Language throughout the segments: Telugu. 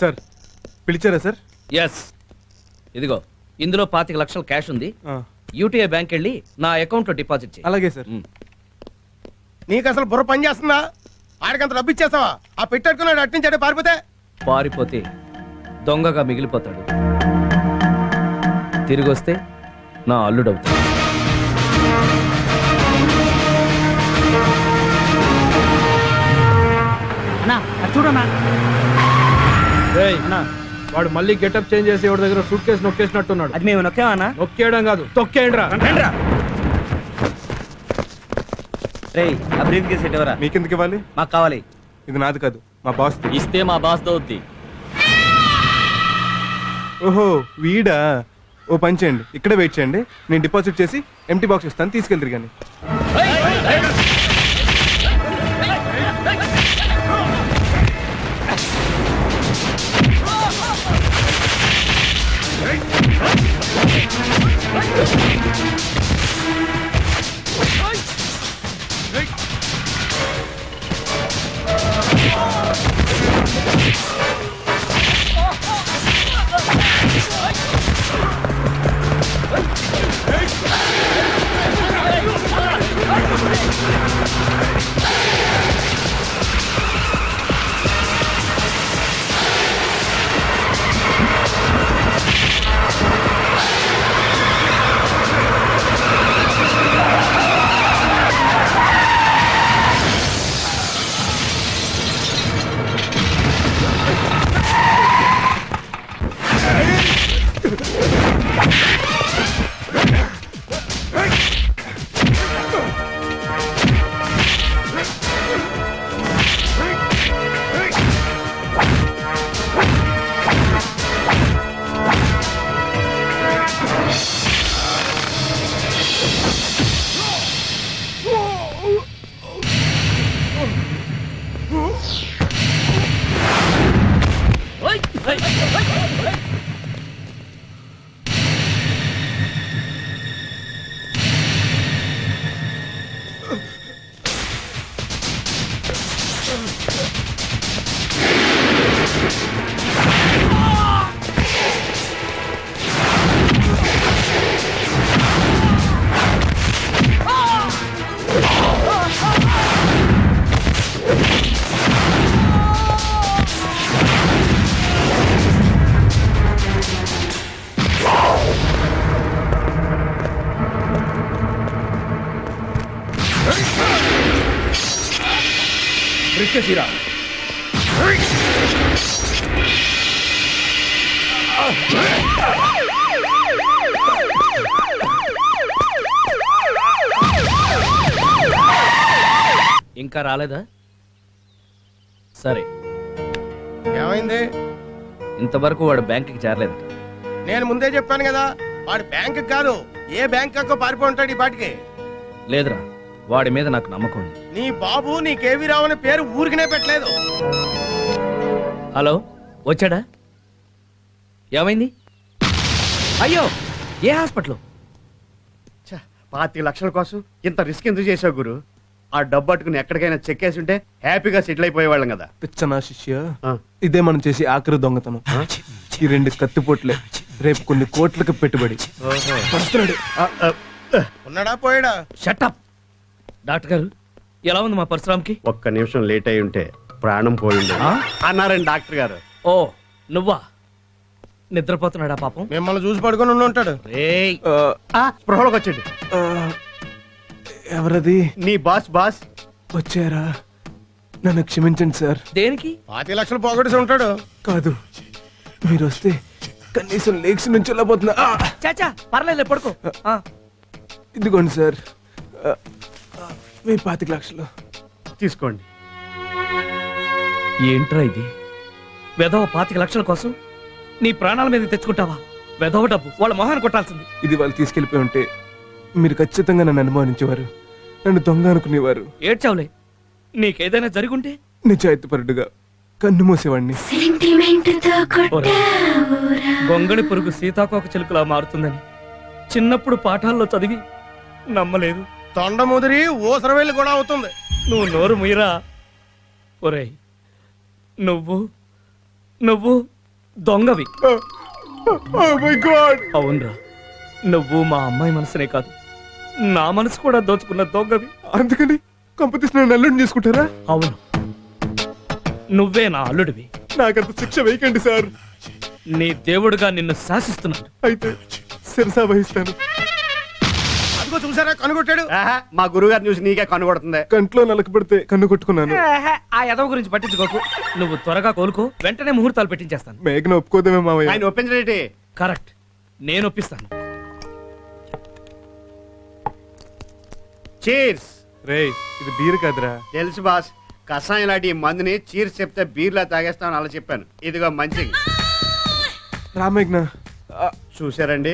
సార్ పిలిచారా సార్? ఎస్, ఇదిగో ఇందులో 25 లక్షల క్యాష్ ఉంది. యూటీఐ బ్యాంక్ వెళ్ళి నా అకౌంట్ లో డిపాజిట్ చేయి. అలాగే సార్. నీకు అసలు బుర్ర పని చేస్తుందా? ఆడికంత డబ్బు ఇచ్చేస్తావా? ఆ పెట్టట్టుకున్నాడు అట్టించాడే పారిపోతే పారిపోతే దొంగగా మిగిలిపోతాడు, తిరిగి వస్తే నా అల్లుడవుతాడు. చూడన్నా వాడు మళ్ళీ గెటప్ చేంజ్ చేసి ఎవరి దగ్గర సూట్ కేసు నొక్కేసినట్టున్నాడు. అది మేము నొక్కామన్నా? నొక్కేయడం కాదు, తొక్కేయండి రా. రేయ్ ఆ బ్రీఫ్ కేసు ఎట్టవరా? మీకెందుకు ఇవ్వాలి? మాకు కావాలి. ఇది నాది కాదు, మా బాస్. ఇస్తే మా బాస్ దోద్ది. ఓహో వీడా? ఓ పని చేయండి, ఇక్కడే వెయిట్ చేయండి, నేను డిపాజిట్ చేసి ఎంటీ బాక్స్ ఇస్తాను, తీసుకెళ్తారు. కానీ బ్రిక్కేసిరా. ఇంకా రాలేదా? సరే, ఏమైంది? ఇంతవరకు వాడు బ్యాంకుకి చేరలేదు. నేను ముందే చెప్పాను కదా, వాడు బ్యాంక్ కాదు ఏ బ్యాంక్ పారిపోయి ఉంటాడు ఈ పాటికి. లేదురా, వాడి మీద నాకు నమ్మకం ఉంది. నీ బాబు నీ కేవీ రావు అనే పేరు ఊరికినే పెట్టలేదు. హలో, వచ్చాడా? ఏమైంది? అయ్యో, ఏ హాస్పిటల్? 25 లక్షల కోసం ఇంత రిస్క్ ఎందుకు చేసావు గురు? ఆ డబ్బు పట్టుకుని ఎక్కడికైనా చెక్కేసి ఉంటే హ్యాపీగా సెటిల్ అయిపోయేవాళ్ళం కదా. పిచ్చనా శిష్య, ఇదే మనం చేసి ఆఖరి దొంగతనం. ఈ 2 కత్తిపోట్లే రేపు కొన్ని కోట్లకు పెట్టుబడి. ఉన్నాడా పోయాడా? షటప్. డాక్టర్ గారు, ఎలా ఉంది మా పరశురామ్కి? ఒక్క నిమిషం లేట్ అయి ఉంటే ప్రాణం పోయింది అన్నారండి డాక్టర్ గారు. ఓ నువ్వా? నిద్రపోతున్నాడా పాపం? మిమ్మల్ని చూసి పడుకొని ఉండి ఉంటాడు. స్పృహలోకి వచ్చాడు. ఎవరది? నీ బాస్. వచ్చారా? నన్ను క్షమించండి సార్. దేనికి? 25 లక్షలు పోగొట్టేసి ఉంటాడు. కాదు, మీరు వస్తే కనీసం లేక్స్ నుంచి వెళ్ళబోతున్నా. చాచా పర్లేదు, పడుకో. ఇదిగోండి సార్, మీ 25 లక్షలు తీసుకోండి. ఏంట్రా ఇది? వెధవ 25 లక్షల కోసం నీ ప్రాణాల మీద తెచ్చుకుంటావా? వెధవ డబ్బు వాళ్ళ మొహాన్ని కొట్టాల్సింది. ఇది వాళ్ళు తీసుకెళ్లిపోయి ఉంటే మీరు ఖచ్చితంగా నన్ను అనుమానించేవారు, నన్ను దొంగ అనుకునేవారు. ఏడ్చావులే, నీకేదైనా జరుగుంటే నిజాయితీపరుడుగా కన్ను మూసేవాడిని. గొంగళి పురుగు సీతాకోక చిలుకలా మారుతుందని చిన్నప్పుడు పాఠాల్లో చదివి నమ్మలేదు. తొండ ముదిరి ఓసరవేళ్ళు కూడా అవుతుంది. నువ్వు నోరు ముయిరా. ఒరేయ్, నువ్వు నువ్వు దొంగవి. My God. అవునరా, నువ్వు మా అమ్మాయి మనసునే కాదు, నా మనసు కూడా దోచుకున్న దొంగవి. అందుకని కంపెనీస్ నన్ను అల్లుడిని చేసుకుంటారా? అవును, నువ్వే నా అల్లుడివి. నాకంత శిక్ష వేయకండి సార్. నీ దేవుడుగా నిన్ను శాసిస్తున్నాడు. అయితే శిరసా వహిస్తాను. అదిగో చూసారా కనుగొట్టాడు. ఆహా, మా గురుగారు చూసి నీకే కనుగొడుతుంది. కంట్లో నలకబడితే కన్ను కొట్టుకున్నాను. ఆ ఎదవ గురించి పట్టించుకోకు. నువ్వు త్వరగా కోలుకో, వెంటనే ముహూర్తాలు పెట్టించేస్తాను. మేఘన ఒప్పుకోదేమే మావయ్య. ఆయన ఒప్పించలేటి. కరెక్ట్, నేను ఒప్పిస్తాను. చీర్స్. రేయ్, ఇది బీర్ కాదురా. తెలుసు బాస్, కషాయం లాంటి ఈ మందుని చీర్స్ చెప్తే బీర్లా తాగేస్తామని అలా చెప్పాను. ఇదిగో మంచిది. రా మేఘన. చూసారండి,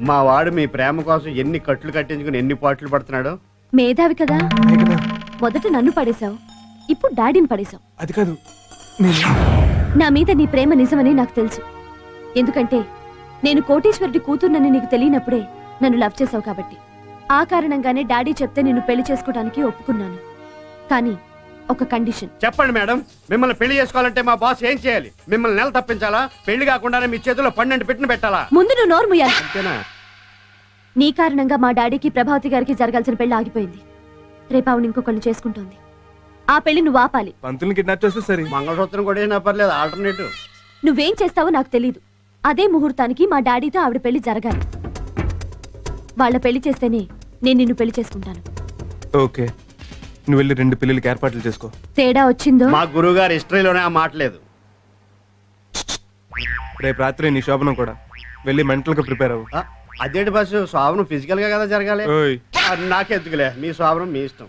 మా వాడు మీ ప్రేమ కోసం ఎన్ని కట్లు కట్టించుకుని ఎన్ని పాటలు పడుతున్నాడు. మేధావి కదా, మేఘన, మొదట నన్ను పడేశావు, ఇప్పుడు డాడీని పడేశావు. అది కాదు. నేను నా మీద నీ ప్రేమ నిజమని నాకు తెలుసు. ఎందుకంటే నేను కోటీశ్వరుడి కూతుర్నని నీకు తెలియనప్పుడే నన్ను లవ్ చేశావు కాబట్టి. ఆ కారణంగానే డాడీ చెప్తే నిన్ను పెళ్లి చేసుకోవడానికి ఒప్పుకున్నాను. కానీ ఒక కండిషన్. చెప్పండి మేడం, మిమ్మల్ని పెళ్లి చేసుకోవాలంటే మా బాస్ ఏం చేయాలి? మిమ్మల్ని నెల తప్పించాలా? పెళ్లి కాకుండానే మీ చేతిలో 12 పెట్టిన పెట్టాలా? ముందు నువ్వు నోరు ముయ్యాలి. అంతేనా? నీ కారణంగా మా డాడీకి ప్రభావతి గారికి జరగాల్సిన పెళ్లి ఆగిపోయింది. రేపు ఆవిడ ఇంకొకళ్ళు చేసుకుంటోంది. ఆ పెళ్లి నువ్వు ఆపాలి. పంతుల్ని కిడ్నాప్ చేస్తే సరే. మంగళసూత్రం కూడా ఏం పర్లేదు, ఆల్టర్నేటివ్. నువ్వేం చేస్తావో నాకు తెలీదు. అదే ముహూర్తానికి మా డాడీతో ఆవిడ పెళ్లి జరగాలి. వాళ్ళ పెళ్లి చేస్తేనే నేను నిన్ను పెళ్లి చేసుకుంటాను. ఓకే, నువ్వు వెళ్ళి 2 పిల్లలకి ఏర్పాట్లు చేసుకో. తేడా వచ్చిందో మా గురువుగారి హిస్టరీలోనే ఆ మాట లేదు. రేపు రాత్రి నీ శోభనం కూడా. వెళ్ళి మెంటల్ గా ప్రిపేర్ అవ్వు. ఆ, అదేంటి బాస్, స్వాభనం ఫిజికల్ గా కదా జరగాలి. ఓయ్, నాకెందుకులే, మీ స్వాభనం మీ ఇష్టం.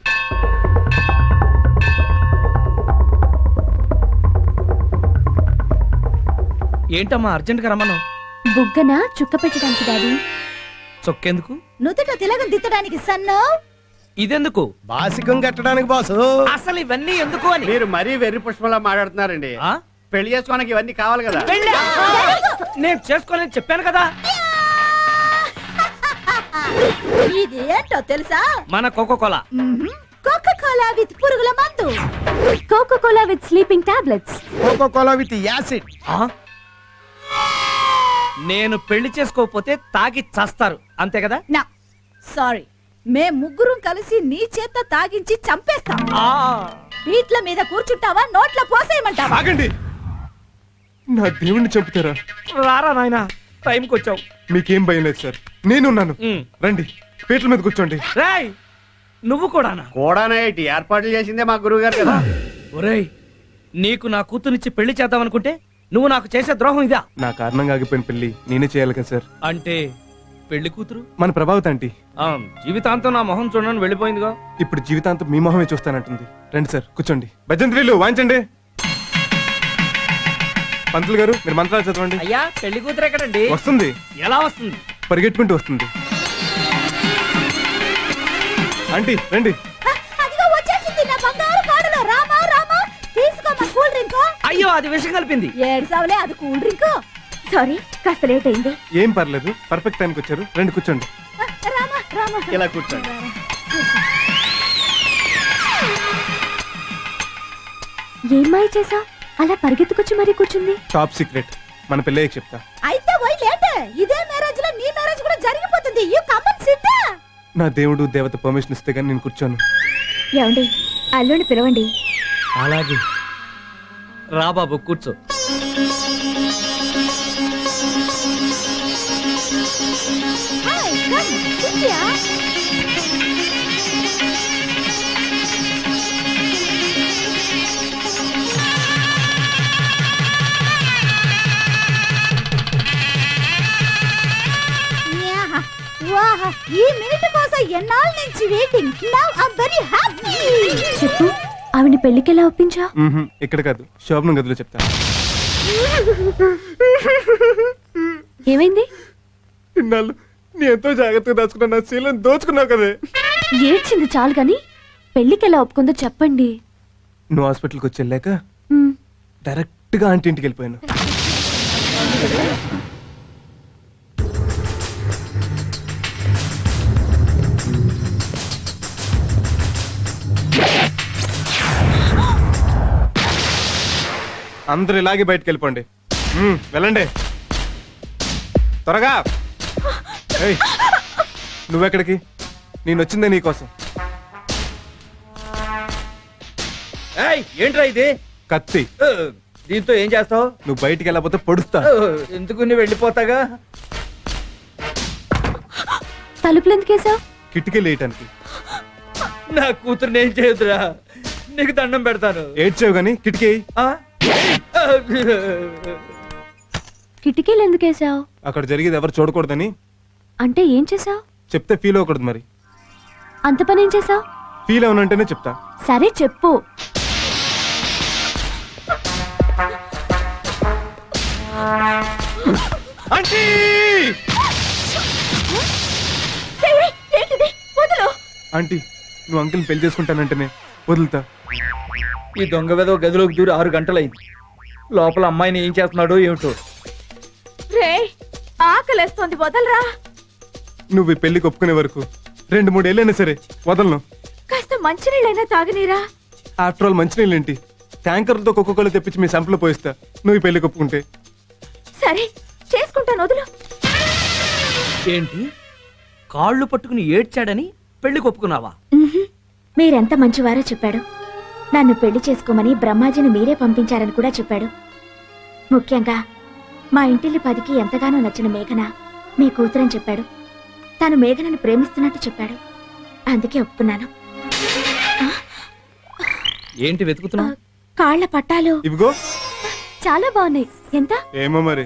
ఏంటమ్మా అర్జెంట్ గా రమ్మను? బుగ్గన చుక్క పెట్టడానికి డాడీ. చొక్కేందుకు? నుదుట తిలకం దిద్దడానికి సన్నో. ఇదెందుకు? బాసికం కట్టడానికి బాసు. అసలు ఇవన్నీ ఎందుకు అని. మీరు మరీ వెర్రి పుష్పంలా మాట్లాడుతున్నారండి. ఆ? పెళ్లి చేసుకోవడానికి ఇవన్నీ కావాలి కదా. పెళ్ళా? నేను చేసుకోలేని చెప్పాను కదా. ఇది ఏంటో తెలుసా? మన కోకోకోలా. కోకోకోలా విత్ పురుగుల మందు. Coca Cola with sleeping tablets. Coca Cola with acid. ఆ? నేను పెళ్లి చేసుకోకపోతే తాగి చస్తారు, అంతే కదా? నా సారీ, మేం ముగ్గురం కలిసి నీ చేత తాగించి చంపేస్తాం. ఆ. వీట్ల మీద కూర్చుంటావా, నోట్ల పోసేయమంటావా? ఆగండి. నా దేవుణ్ణి చంపుతారా? రారా నాయనా, టైంకి వచ్చావు. మీకేం భయం లేదు సార్, నేనున్నాను. ఉమ్. రండి, పీటల మీద కూర్చోండి. రేయ్, నువ్వు కూడానా? కూడానే ఏర్పాట్లు చేసిందే మా గురువు గారు కదా. ఒరేయ్, నీకు నా కూతురునిచ్చి పెళ్లి చేద్దామనుకుంటే నువ్వు నాకు చేసే ద్రోహం ఇదా? నా కారణంగా ఆగిపోయిన పెళ్లి నేనే చేయాలి కదా సార్. అంటే పెళ్లి కూతురు మన ప్రభావతి ఆంటీ ఆ, జీవితాంతం నా మొహం చూడని వెళ్ళిపోయిందిగా. ఇప్పుడు జీవితాంతం మీ మొహమే చూస్తానంటుంది. రండి సార్, కూర్చోండి. భజంత్రీలు వాయించండి. పంతులు గారు, మీరు మంత్రాలు చదవండి. అయ్యా, పెళ్లి కూతురు ఎక్కడండి? వస్తుంది, ఎలా వస్తుంది? పరిగెట్టుకుంటూ వస్తుంది. ఆంటీ రండి. అదిగో వచ్చేసింది నా బంగారు కాడలో. రామా రామా, తీసుకోమా కూల్ డ్రింక్. అయ్యో, అది విషం కలిపింది. ఏడ్సావులే, అది కూల్ డ్రింక్. సారీ, కాస్త లేట్ అయింది. ఏం పర్లేదు, పర్ఫెక్ట్ టైంకి వచ్చారు. రండి కూర్చోండి. రామా రామా. ఇలా కూర్చోండి. ఏం మాయ చేసా? అలా పరిగెత్తుకొచ్చి మరీ కూర్చుంది. టాప్ సీక్రెట్, మన పెళ్ళయ్యకి చెప్తా. అయితే పోయి లేట్. ఇదే మ్యారేజ్ లో నీ మ్యారేజ్ కూడా జరిగిపోతుంది. You come and SIT. నా దేవుడు దేవత పర్మిషన్ ఇస్తే గానీ నేను కూర్చోను. ఏమండి, అల్లుని పిలవండి. అలాగే రా బాబు, కూర్చో. Hi come SIT yeah. వాహ్, ఈ మినిట్ కోసం ఎన్నాళ్ళ నుంచి waiting. Now I am very happy. చెప్పు, ఆవిడ పెళ్లికి ఎలా ఒప్పించా? ఇక్కడ కాదు, శోభనం గదిలో చెప్తాను. ఏమైంది? ఇన్నాళ్ళు నీ ఎంతో జాగ్రత్తగా దాచుకున్నా నా శీలం దోచుకున్నావు కదే. ఏడ్చింది చాలు గాని పెళ్లికి ఎలా ఒప్పుకుందో చెప్పండి. నువ్వు హాస్పిటల్కి వచ్చి వెళ్ళాక మ్, డైరెక్ట్ గా ఆంటీ ఇంటికి వెళ్ళిపోయాను. అందరు ఇలాగే బయటకు వెళ్ళిపోండి. వెళ్ళండి త్వరగా. ఏయ్, నువ్వెక్కడికి? నేను వచ్చిందే నీకోసం. ఏంట్రా ఇది? కత్తి. దీంతో ఏం చేస్తావు? నువ్వు బయటికి వెళ్ళకపోతే పొడుస్తా. ఎందుకు నువ్వు వెళ్ళిపోతాగా? తలుపులు ఎందుకేసావు? కిటికీ లేయటానికి. నా కూతురు ఏం చేయదురా, నీకు దండం పెడతాను. ఏడ్చావు గాని కిటికీ ఎయ్. ఆ? కిటికీలు ఎందుకేసావు? అక్కడ జరిగేది ఎవరు చూడకూడదని. అంటే ఏం చేసావు? చెప్తే ఫీల్ అవ్వకూడదు. మరి అంత పని ఏం చేసావు? ఫీల్ అవనంటేనే చెప్తా. సరే చెప్పు. ఆంటీ! ఏంటిది? వదలు. ఆంటీ, నువ్వు అంకుల్ని పెళ్లి చేసుకుంటానంటేనే వదులుతా. ఈ దొంగ వెదవ గదిలోకి దూరి 6 గంటలైంది. లోపల అమ్మాయిని ఏం చేస్తున్నాడో ఏమిటో. రే ఆకలేస్తోంది, వదలరా. నువ్వు ఈ పెళ్లికి ఒప్పుకునే వరకు 2-3 ఏళ్ళైనా సరే వదలను. కాస్త మంచినీళ్ళైనా తాగనీరా. ఆఫ్టర్ ఆల్ మంచినీళ్ళేంటి, ట్యాంకర్లతో ఒక్కొక్కరు తెప్పించి మీ సంపలో పోయిస్తా నువ్వు ఈ పెళ్లికి ఒప్పుకుంటే. సరే చేసుకుంటాను, వదులు. ఏంటి, కాళ్ళు పట్టుకుని ఏడ్చాడని పెళ్లి ఒప్పుకున్నావా? మీరెంత మంచివారో చెప్పాడు. నన్ను పెళ్లి చేసుకోమని బ్రహ్మాజీని మీరే పంపించారని కూడా చెప్పాడు. ముఖ్యంగా మా ఇంటిల్లి 10కి ఎంతగానో నచ్చిన మేఘన మీ కూతురని చెప్పాడు. తను మేఘనని ప్రేమిస్తున్నట్టు చెప్పాడు. అందుకే ఒప్పుకున్నాను. ఏంటి వెతుకుతున్నావు? కాళ్ల పట్టాలు ఇవిగో. చాలా బాగున్నాయి. ఎంత? ఏమో మరి,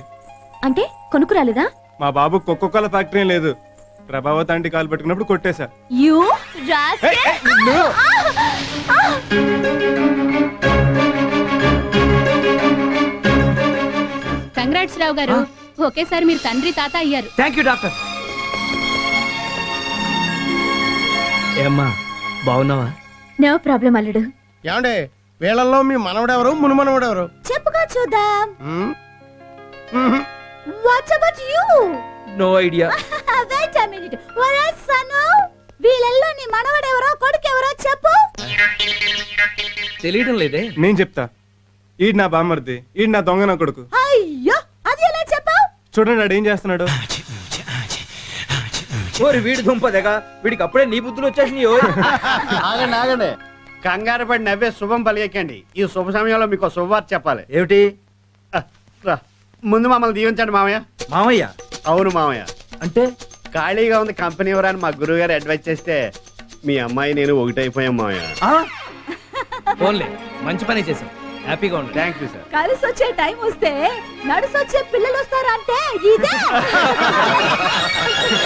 అంటే కొనుక్కురాలేదా? మా బాబు ఒక్కొక్కల ఫ్యాక్టరీ ఏం లేదు. ప్రభావత్ ఆంటీ కాలు పట్టుకున్నప్పుడు కొట్టేశా. యూ ఏయ్, ఏయ్, నిన్ను! కంగ్రాట్స్ రావు గారు, ఒకేసారి మీరు తండ్రి తాత అయ్యారు. Thank you doctor. ఏమ్మా, బాగున్నావా? నో ప్రాబ్లం అల్లుడు. ఏమండే, వీళ్ళల్లో మీ మనవడెవరు, మునుమనవడెవరు? చెప్పుకో చూద్దాం. What's about you? No idea. Wait a minute. ఒరే సను, వీళ్ళల్లో నీ మనవడెవరో కొడుకెవరో చెప్పు. తెలియడం లేదే. నేను చెప్తా. ఈడు నా బామ్మర్ది, ఈడు నా దొంగ నా కొడుకు. అయ్యో, అది ఎలా చెప్పావు? చూడండి ఆడు ఏం చేస్తున్నాడు. ఓరి వీడి దుంపదగా, వీడికి అప్పుడే నీ బుద్ధులు వచ్చేసినాయో. ఆగండి ఆగండి, కంగారు పడి నవ్వే శుభం పలికండి. ఈ శుభ సమయంలో మీకు శుభవార్త చెప్పాలి. ఏమిటి? రా, ముందు మమ్మల్ని దీవించండి మామయ్య. మామయ్య అవును మామయ్య. అంటే? ఖాళీగా ఉంది కంపెనీ ఎవరని మా గురువు గారు అడ్వైజ్ చేస్తే మీ అమ్మాయి నేను ఒకటైపోయాం మామయ్య. ఫోన్లే, మంచి పని చేసాం. హ్యాపీగా ఉండు. Thank you sir. కలిసి వచ్చే టైం వస్తే నడుసొచ్చే పిల్లలు వస్తారంటే ఇదే.